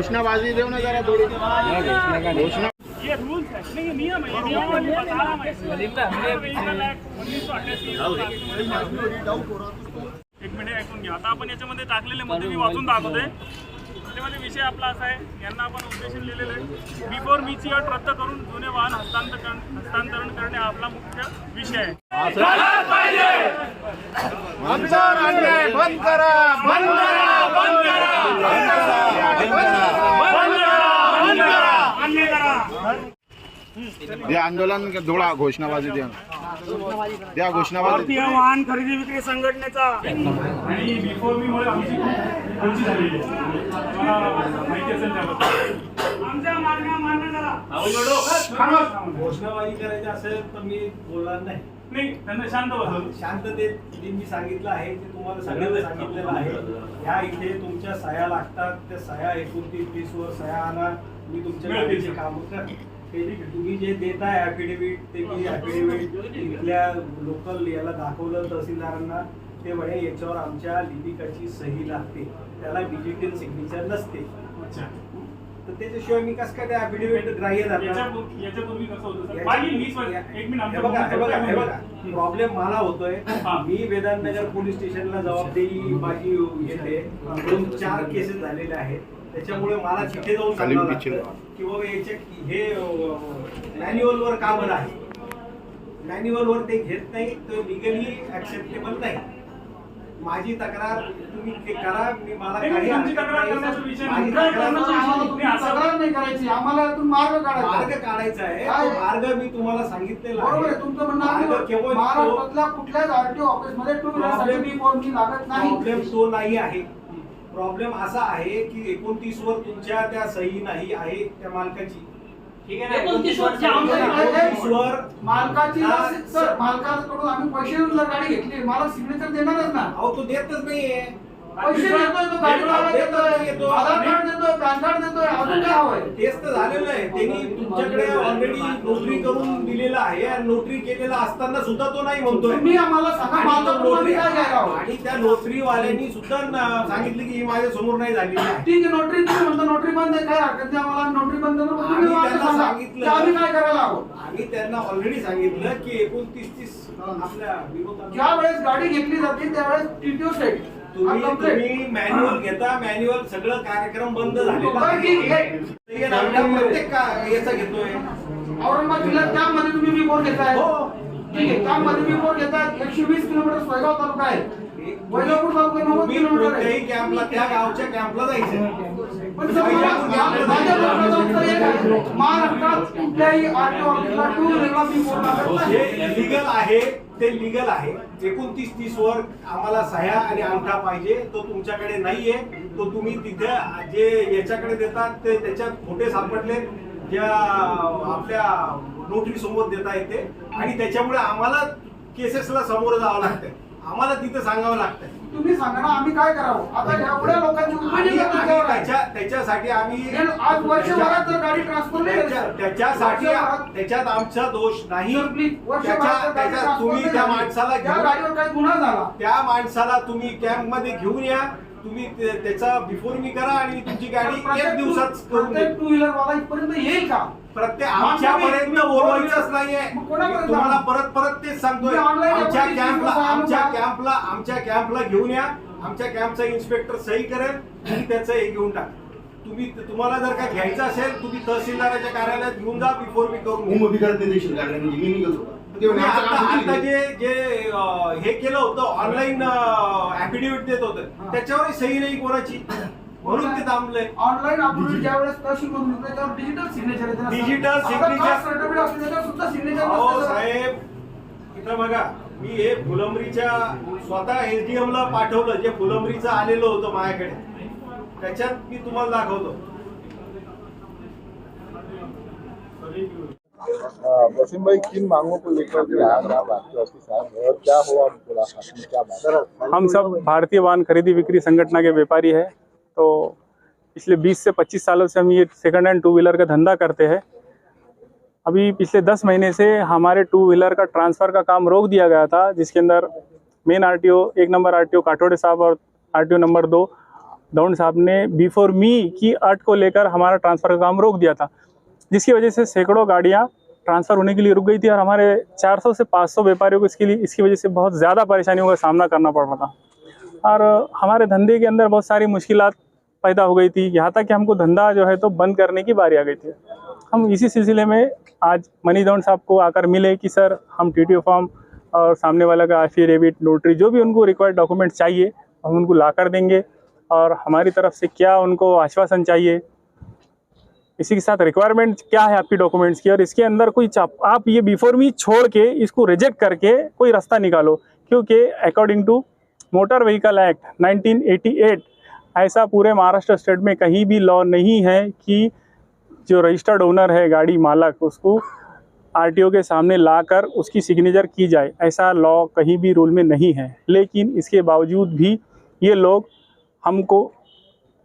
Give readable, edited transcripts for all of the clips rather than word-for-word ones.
घोषणाबाजी देव ना जरा थोड़ी घोषणा। ये रूल्स है, नहीं ये नियम है, ये नियम है, मैं बता रहा हूं। 1988 एक मिनिट ऐकून घ्या। आता आपण याच्यामध्ये टाकलेले मुद्दे मी वाचून दाखवते। त्यामध्ये विषय आपला असा आहे, यांना आपण उद्देशून लिहिलेलं आहे, बिफोर मीची अट रद्द करून जुने वाहन हस्तांतरण करणे हा आपला मुख्य विषय आहे। बंद करा, बंद करा, बंद करा। ये आंदोलन के थोड़ा घोषणाबाजी द्या घोषणाबाजी। भारतीय वाहन खरेदी विक्री संघटनेचा आणि बिफोर मी मुळे आमची कोणची झालेली आहे, मला माहिती असेल त्याबद्दल आमच्या मागण्या मान्य करा। घोषणाबाजी करायची असेल तर मी बोलणार नाही। नाही, त्यांना शांत बसव। शांततेत जे मी सांगितलं आहे ते तुम्हाला सगळ्यांना सांगितलेलं आहे। ह्या इथे तुमच्या सह्या लागतात, त्या सह्या 29-30 वर सह्या आणा, मी तुमच्या गाडीचे काम करते। तुम्ही जे देताय ॲफिडेव्हिट, ते मी ॲफिडेव्हिट इथल्या लोकल याला दाखवलं तहसीलदारांना, ते म्हणे याच्यावर आमच्या लिपिकाची सही लागते, त्याला डिजिटल सिग्नेचर नसते। अच्छा, तर त्याच्याशिवाय मी कसं काय त्या ॲफिडेव्हिट ग्राह्य धरणार? याच्यापूर्वी कसं होतं सर? मागील 20 वर्ष एक मिनिट हे बघा प्रॉब्लेम मला होतोय। मी वेदांतनगर पोलीस स्टेशनला जबाबदारी माझी येते, 2-4 केसेस झालेल्या आहेत, त्याच्यामुळे मला तिथे जाऊन सांगावं लागतं की बाबा याचे हे मॅन्युअलवर का बरं आहे, मॅन्युअलवर ते घेत नाही, तर लिगली ऍक्सेप्टेबल नाही। माझी तक्रार तुम्ही ते करा, मी मला काही तक्रार करण्याचा विषय नाही करायची, आम्हाला मार्ग काढायचा आहे। तो मार्ग मी तुम्हाला सांगितलेला आहे। तुमचं म्हणणं महाराष्ट्रातल्या कुठल्याच आरटीओ ऑफिस मध्ये टू व्हीलर लागत नाही। प्रॉब्लेम तो नाही आहे। प्रॉब्लेम असा आहे की 29 वर तुमच्या त्या सही नाही आहे त्या मालकाची, ठीक आहे ना? 29 वर मालकाची सर, मालकाकडून आम्ही पैसे देऊन गाडी घेतली, मला सिग्नेचर देणारच ना। अहो तो देतच नाहीये, पैसे देतोय, तो गाडीवाला देतोय, आधार कार्ड देतोय, पॅन कार्ड देतोय, अजून काय हवंय? तेच तर झालेलं आहे। त्यांनी तुमच्याकडे ऑलरेडी नोटरी करून दिलेला आहे, आणि नोटरी केलेला असताना सुद्धा तो नाही म्हणतोय। तुम्ही आम्हाला सांगा नोटरी काय घ्यायला हवं? आणि त्या नोटरी वाल्यांनी सुद्धा सांगितलं की ही माझ्या समोर नाही झालेली आहे। ठीक आहे, नोटरी तुम्ही म्हणता नोटरी बंद आहे, काय हरकत नाही, आम्हाला नोटरी बंद करून आम्ही त्यांना सांगितलं, आम्ही काय करायला हवं? आम्ही त्यांना ऑलरेडी सांगितलं की 29-30 आपल्या विरोधात ज्या वेळेस गाडी घेतली जाते त्यावेळेस टीटीओ सेट तुम्ही मॅन्युअल घेता, मॅन्युअल सगळं कार्यक्रम बंद झालेला आहे। प्रत्येक याचा घेतोय। औरंगाबाद जिल्ह्यात त्यामध्ये तुम्ही रिपोर्ट घेताय, हो ठीक आहे, त्यामध्ये रिपोर्ट घेताय। 120 किलोमीटर सोयगाव तालुका आहे, वैजापूर तालुका 90 किलोमीटर आहे। कोणत्याही कॅम्पला, त्या गावच्या कॅम्पला जायचं, पण सर माझ्या प्रश्नाचं उत्तर एक आहे, महाराष्ट्रात कुठल्याही आरटीओ ऑफिसला टू व्हीलरला रिपोर्ट लागत नाही। जे लिगल आहे ते लिगल आहे। 29-30 वर आम्हाला सह्या आणि अंगठा पाहिजे, तो तुमच्याकडे नाहीये, तो तुम्ही तिथे जे याच्याकडे देतात ते त्याच्यात खोटे सापडले, ज्या आपल्या नोटरी समोर देता येते, आणि त्याच्यामुळे आम्हाला केसेसला समोर जावं लागतंय, आम्हाला तिथे सांगावं लागतंय। तुम्ही सांगा ना, आम्ही काय करावं? आता एवढ्या लोकांची त्याच्यासाठी आम्ही आज वर्षभरात जर गाडी ट्रान्सफर नाही त्याच्यात आमचा दोष नाही। त्याच्यात तुम्ही त्या माणसाला गाडीवर काही गुन्हा झाला, त्या माणसाला तुम्ही कॅम्प मध्ये घेऊन या, तुम्ही त्याचा बिफोर मी करा, आणि तुमची गाडी 1 दिवसात करून द्या। टू व्हीलर वाला इथपर्यंत येईल का? प्रत्येक आमच्यापर्यंत बोलवायचंच नाहीये, तुम्हाला परत तेच सांगतोय। आमच्या कॅम्पला घेऊन या, आमच्या कॅम्पचा इन्स्पेक्टर सही करेल, तुम्ही त्याचं हे घेऊन टाका। तुम्हाला जर का घ्यायचं असेल तुम्ही तहसीलदाराच्या कार्यालयात घेऊन जा, बिफोर मी करून आता जे हे केलं होतं, ऑनलाईन ॲफिडेव्हिट देत होतं, त्याच्यावरही सही नाही कोणाची, म्हणून ते थांबलंय। ऑनलाईन आपण ज्यावेळेस तहसील मधून त्याच्यावर डिजिटल सिग्नेचर आहे, डिजिटल सिग्नेचर सर्टिफिकेट असते त्याच्यावर सुद्धा सिग्नेचर हो नसते साहेब। इथं बघा, मी हे फुलंब्रीच्या स्वतः एसडीएम ला पाठवलं, जे फुलंब्रीचं आलेलं होतं माझ्याकडे, त्याच्यात मी तुम्हाला दाखवतो। वसीम भाई, किन मांगों को लेकर के आज आप आपके ऑफिस आए और क्या हुआ, क्या बात? हम सब भारतीय वाहन खरीदी बिक्री संगठना के व्यापारी हैं। तो पिछले 20 से 25 सालों से हम ये सेकंड हैंड टू व्हीलर का धंधा करते हैं। अभी पिछले 10 महीने से हमारे टू व्हीलर का ट्रांसफ़र का काम रोक दिया गया था, जिसके अंदर मेन आरटीओ 1 नंबर आरटीओ काठोड़े साहब और आरटीओ नंबर 2 दौंड साहब ने बिफोर मी की अर्ट को लेकर हमारा ट्रांसफ़र का काम रोक दिया था, जिसकी वजह से सैकड़ों गाड़ियाँ ट्रांसफ़र होने के लिए रुक गई थी और हमारे 400 से 500 व्यापारियों को इसकी वजह से बहुत ज़्यादा परेशानियों का सामना करना पड़ रहा था और हमारे धंधे के अंदर बहुत सारी मुश्किलात पैदा हो गई थी। यहाँ तक कि हमको धंधा जो है तो बंद करने की बारी आ गई थी। हम इसी सिलसिले में आज मनीष दौंड साहब को आकर मिले कि सर हम TTO फॉर्म और सामने वाला का एफिडेविट, नोटरी, जो भी उनको रिक्वायर्ड डॉक्यूमेंट चाहिए हम उनको ला कर देंगे और हमारी तरफ से क्या उनको आश्वासन चाहिए, इसी के साथ रिक्वायरमेंट क्या है आपकी डॉक्यूमेंट्स की और इसके अंदर कोई आप ये बिफोर मी छोड़ के इसको रिजेक्ट करके कोई रास्ता निकालो, क्योंकि according to motor vehicle act 1988 ऐसा पूरे महाराष्ट्र स्टेट में कहीं भी लॉ नहीं है कि जो रजिस्टर्ड ओनर है, गाड़ी मालक, उसको RTO के सामने लाकर उसकी सिग्नेचर की जाए। ऐसा लॉ कहीं भी रूल में नहीं है। लेकिन इसके बावजूद भी ये लोग हमको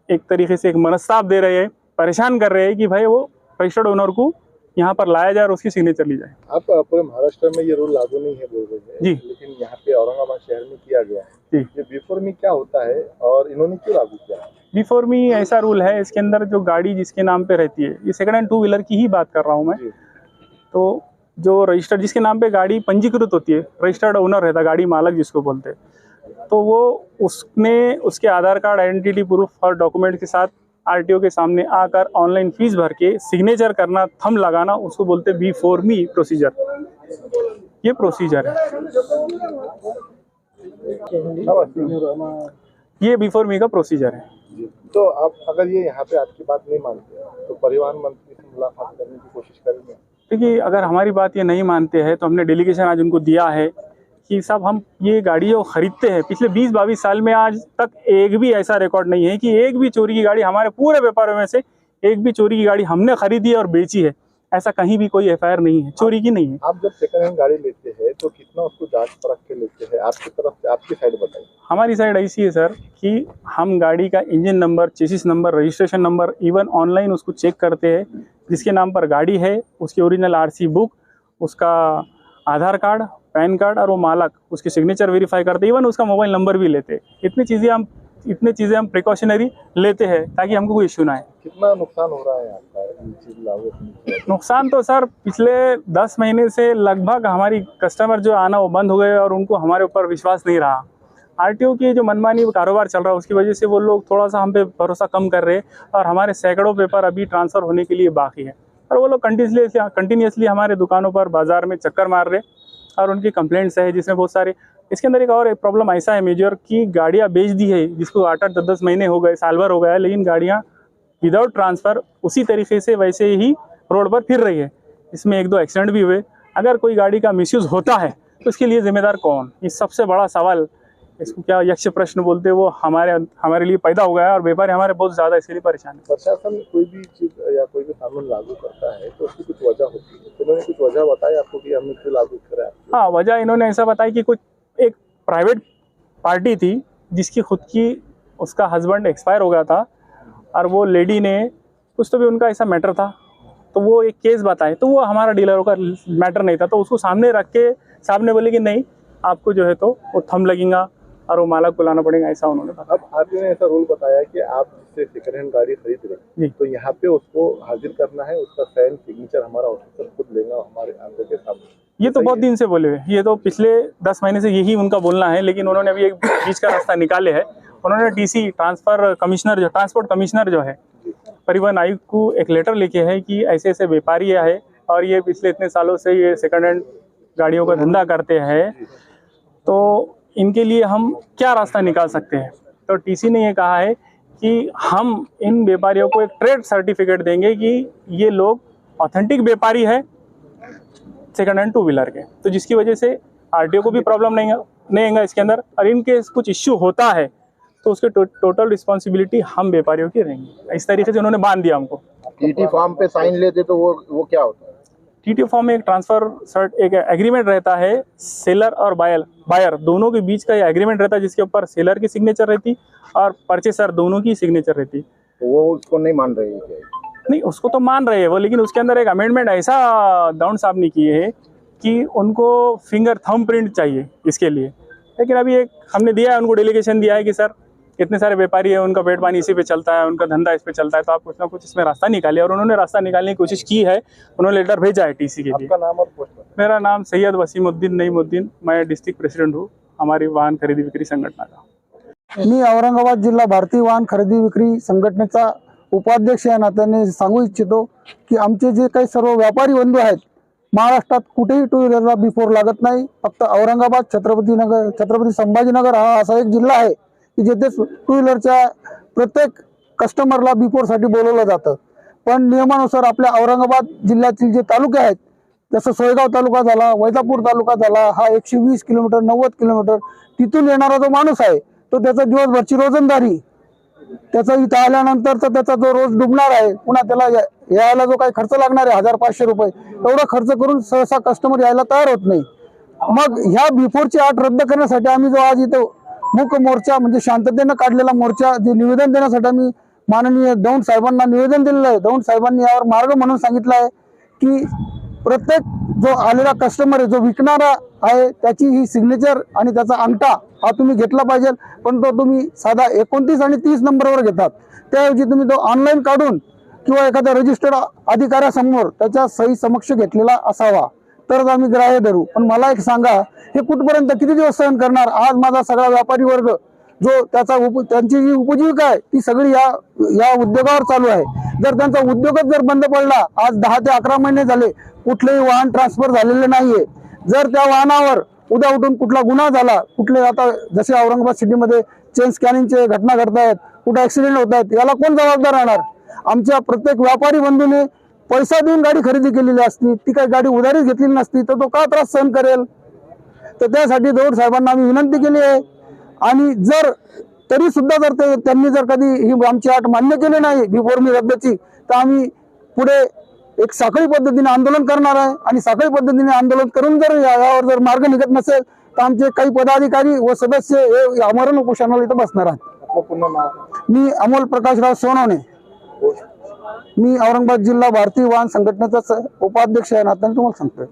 एक तरीके से एक मनस्ताप दे रहे हैं, परेशान कर रहे हैं कि भाई वो रजिस्टर्ड ओनर को यहाँ पर लाया जाए और उसकी सिग्नेचर ली जाए। आप पूरे महाराष्ट्र में ये रूल लागू नहीं है बोल रहे हैं जी, लेकिन यहाँ पे औरंगाबाद शहर में किया गया है। जी। ये बिफोर मी क्या होता है और इन्होंने क्यों लागू किया? बिफोर मी ऐसा रूल है, इसके अंदर जो गाड़ी जिसके नाम पे रहती है, ये सेकंड हैंड 2 व्हीलर की ही बात कर रहा हूँ मैं, तो जो रजिस्टर्ड जिसके नाम पे गाड़ी पंजीकृत होती है, रजिस्टर्ड ओनर रहता है, गाड़ी मालक जिसको बोलते हैं, तो वो उसने उसके आधार कार्ड, आइडेंटिटी प्रूफ और डॉक्यूमेंट के साथ RTO के सामने आकर ऑनलाइन फीस भर के सिग्नेचर करना, थंब लगाना, उसको बोलते हैं बिफोर मी प्रोसीजर। ये प्रोसीजर है, ये बिफोर मी का प्रोसीजर है। तो आप अगर ये यहाँ पे आपकी बात नहीं मानते तो परिवहन मंत्री से मुलाकात करने की कोशिश करेंगे? देखिए, अगर हमारी बात ये नहीं मानते हैं तो हमने डेलीगेशन आज उनको दिया है कि साहब हम ये गाड़ी जो खरीदते हैं, पिछले 20-22 साल में आज तक एक भी ऐसा रिकॉर्ड नहीं है कि एक भी चोरी की गाड़ी, हमारे पूरे व्यापारों में से एक भी चोरी की गाड़ी हमने खरीदी है और बेची है, ऐसा कहीं भी कोई FIR नहीं है, चोरी की नहीं है। आप जब सेकंड हैंड गाड़ी लेते हैं तो कितना उसको जांच परख के लेते हैं? आपकी तरफ से आपकी साइड बताइए। हमारी साइड ऐसी है सर कि हम गाड़ी का engine number, chassis number, registration number, even online उसको चेक करते हैं। जिसके नाम पर गाड़ी है उसकी ओरिजिनल RC बुक, उसका आधार कार्ड, पैन कार्ड और वो मालक उसकी सिग्नेचर वेरीफाई करते हैं, इवन उसका मोबाइल नंबर भी लेते हैं। इतनी चीज़ें हम प्रिकॉशनरी लेते हैं ताकि हमको कोई इश्यू ना आए। कितना नुकसान हो रहा है आपका इन चीज लागू होने से? नुकसान तो सर पिछले 10 महीने से लगभग हमारी कस्टमर जो आना वो बंद हो गए और उनको हमारे ऊपर विश्वास नहीं रहा। RTO की जो मनमानी कारोबार चल रहा है उसकी वजह से वो लोग थोड़ा सा हम पे भरोसा कम कर रहे हैं और हमारे सैकड़ों पेपर अभी ट्रांसफ़र होने के लिए बाकी है और वो लोग कंटिन्यूसली हमारे दुकानों पर, बाज़ार में चक्कर मार रहे और उनकी कंप्लेंट्स है जिसमें बहुत सारे। इसके अंदर एक और प्रॉब्लम ऐसा है मेजर कि गाड़ियाँ बेच दी है जिसको 8-8, 10-10 महीने हो गए, साल भर हो गया है, लेकिन गाड़ियाँ विदाउट ट्रांसफ़र उसी तरीके से वैसे ही रोड पर फिर रही है। इसमें 1-2 एक्सीडेंट भी हुए। अगर कोई गाड़ी का मिसयूज़ होता है तो इसके लिए जिम्मेदार कौन? ये सबसे बड़ा सवाल, इसको क्या यक्ष प्रश्न बोलते हैं, वो हमारे लिए पैदा हो गया है और व्यापारी हमारे बहुत ज़्यादा इसके लिए परेशान है। प्रशासन कोई भी चीज़ या कोई भी कानून लागू करता है तो उसकी कुछ वजह होती है, तो उन्होंने कुछ वजह बताई आपको कि हमने क्यों लागू करा है? हाँ, वजह इन्होंने ऐसा बताई कि कुछ एक प्राइवेट पार्टी थी जिसकी खुद की उसका हस्बैंड एक्सपायर हो गया था और वो लेडी ने कुछ तो भी उनका ऐसा मैटर था, तो वो एक केस बताए, तो वो हमारा डीलरों का मैटर नहीं था, तो उसको सामने रख के साहब ने बोले कि नहीं आपको जो है तो वो थंब लगेगा और वो मालक को लाना पड़ेगा, ऐसा उन्होंने बताया। अब RTO ने ऐसा रूल बताया कि आप जिससे सेकंड हैंड गाड़ी खरीद रहे हैं तो यहाँ पे उसको हाजिर करना है, उसका साइन सिग्नेचर हमारा ऑफिसर खुद लेगा हमारे आंखों के सामने। ये तो बहुत दिन से बोले हुए, ये तो पिछले 10 महीने से यही उनका बोलना है, लेकिन उन्होंने अभी एक बीच का रास्ता निकाले है। उन्होंने TC ट्रांसपोर्ट कमिश्नर जो है परिवहन आयुक्त को एक लेटर लिखे है कि ऐसे ऐसे व्यापारी है और ये पिछले इतने सालों से ये सेकंड हैंड गाड़ियों का धंधा करते हैं, तो इनके लिए हम क्या रास्ता निकाल सकते हैं। तो TC ने ये कहा है कि हम इन व्यापारियों को एक ट्रेड सर्टिफिकेट देंगे कि ये लोग ऑथेंटिक व्यापारी है सेकंड हैंड 2 व्हीलर के, तो जिसकी वजह से RTO को भी प्रॉब्लम नहीं आएगा इसके अंदर, और इनके कुछ इश्यू होता है तो उसके टोटल रिस्पॉन्सिबिलिटी हम व्यापारियों की रहेंगी। इस तरीके से उन्होंने बांध दिया हमको। TT फॉर्म पे साइन लेते तो वो क्या होता है? TT फॉर्म में एक एग्रीमेंट रहता है, सेलर और बायर दोनों के बीच का ये एग्रीमेंट रहता है, जिसके ऊपर सेलर की सिग्नेचर रहती और परचेसर दोनों की सिग्नेचर रहती। तो वो उसको नहीं मान रहे हैं? नहीं, उसको तो मान रहे हैं वो, लेकिन उसके अंदर एक अमेंडमेंट ऐसा दौंड साहब ने किए है कि उनको फिंगर थंब प्रिंट चाहिए इसके लिए। लेकिन अभी एक हमने दिया है उनको डेलीगेशन दिया है कि सर इतने सारे व्यापारी है, उनका पेट पानी इसी पे चलता है, उनका धंधा इस पे चलता है, तो आप कुछ ना कुछ इसमें रास्ता निकालिए। और उन्होंने रास्ता निकालने की कोशिश की है, उन्होंने लेटर भेजा है टीसी के लिए। आपका नाम और पोस्ट बताएं। मेरा नाम सैयद वसीमुद्दीन नईमुद्दीन, मैं डिस्ट्रिक्ट प्रेसिडेंट हूँ हमारी वाहन खरेदी विक्री संघटना का। मी औरंगाबाद जिल्हा भारतीय वाहन खरेदी विक्री संघटनेचा उपाध्यक्ष या नात्याने सांगू इच्छितो की आमचे जे काही सर्व व्यापारी बंधू आहेत, महाराष्ट्रात कुठेही टू व्हीलरला बिफोर लागत नाही। फक्त औरंगाबाद, छत्रपती संभाजीनगर हा असा एक जिल्हा आहे की जिथे टू व्हीलरच्या प्रत्येक कस्टमरला बिफोरसाठी बोलवलं जातं। पण नियमानुसार आपल्या औरंगाबाद जिल्ह्यातील जे तालुके आहेत, जसं सोयगाव तालुका झाला, वैजापूर तालुका झाला, हा 120 किलोमीटर 90 किलोमीटर तिथून येणारा जो माणूस आहे तो त्याचा दिवसभरची रोजंदारी, त्याचा इथं आल्यानंतरचा त्याचा जो रोज डुबणार आहे, पुन्हा त्याला यायला जो काही खर्च लागणार आहे 1500 रुपये, एवढा खर्च करून सहसा कस्टमर यायला तयार होत नाही। मग ह्या बिफोरची अट रद्द करण्यासाठी आम्ही जो आज इथं मूक मोर्चा म्हणजे शांततेने काढलेला मोर्चा, जे निवेदन देण्यासाठी आम्ही माननीय दौंड साहेबांना निवेदन दिलेलं आहे। दौंड साहेबांनी यावर मार्ग म्हणून सांगितलं आहे की प्रत्येक जो आलेला कस्टमर आहे, जो विकणारा आहे, त्याची ही सिग्नेचर आणि त्याचा अंगठा हा तुम्ही घेतला पाहिजे। पण तो तुम्ही साधा 29 आणि 30 नंबरवर घेतात, त्याऐवजी तुम्ही तो ऑनलाईन काढून किंवा एखाद्या रजिस्टर्ड अधिकाऱ्यासमोर त्याच्या सही समक्ष घेतलेला असावा, तरच आम्ही ग्राह्य धरू। पण मला एक सांगा, हे कुठपर्यंत किती दिवस सहन करणार? आज माझा सगळा व्यापारी वर्ग जो त्यांची जी उपजीविका आहे ती सगळी या उद्योगावर चालू आहे। जर त्यांचा उद्योगच जर बंद पडला, आज 10 ते 11 महिने झाले कुठलेही वाहन ट्रान्सफर झालेले नाहीये, जर त्या वाहनावर उद्या उठून कुठला गुन्हा झाला, कुठले आता जसे औरंगाबाद सिटीमध्ये चेन स्कॅनिंगचे घटना घडतायत, कुठे ऍक्सिडेंट होत आहेत, याला कोण जबाबदार राहणार? आमच्या प्रत्येक व्यापारी बंधूने पैसा देऊन गाडी खरेदी केलेली असती, ती काही गाडी उधारीच घेतलेली नसती, तर तो का त्रास सहन करेल? तर त्यासाठी दौंड साहेबांना आम्ही विनंती केली आहे। आणि जर तरी सुद्धा जर त्यांनी जर कधी ही आमची अट मान्य केली नाही बिफोर मी रद्दची, तर आम्ही पुढे एक साखळी पद्धतीने आंदोलन करणार आहे। आणि साखळी पद्धतीने आंदोलन करून जर यावर जर मार्ग निघत नसेल तर आमचे काही पदाधिकारी व सदस्य हे आमरण उपोषणाला इथं बसणार आहेत। आपलं पुन्हा नाव? मी अमोल प्रकाशराव सोनवणे, मी औरंगाबाद जिल्हा भारतीय वाहन संघटनेचा उपाध्यक्ष या नात्याने तुम्हाला सांगतोय।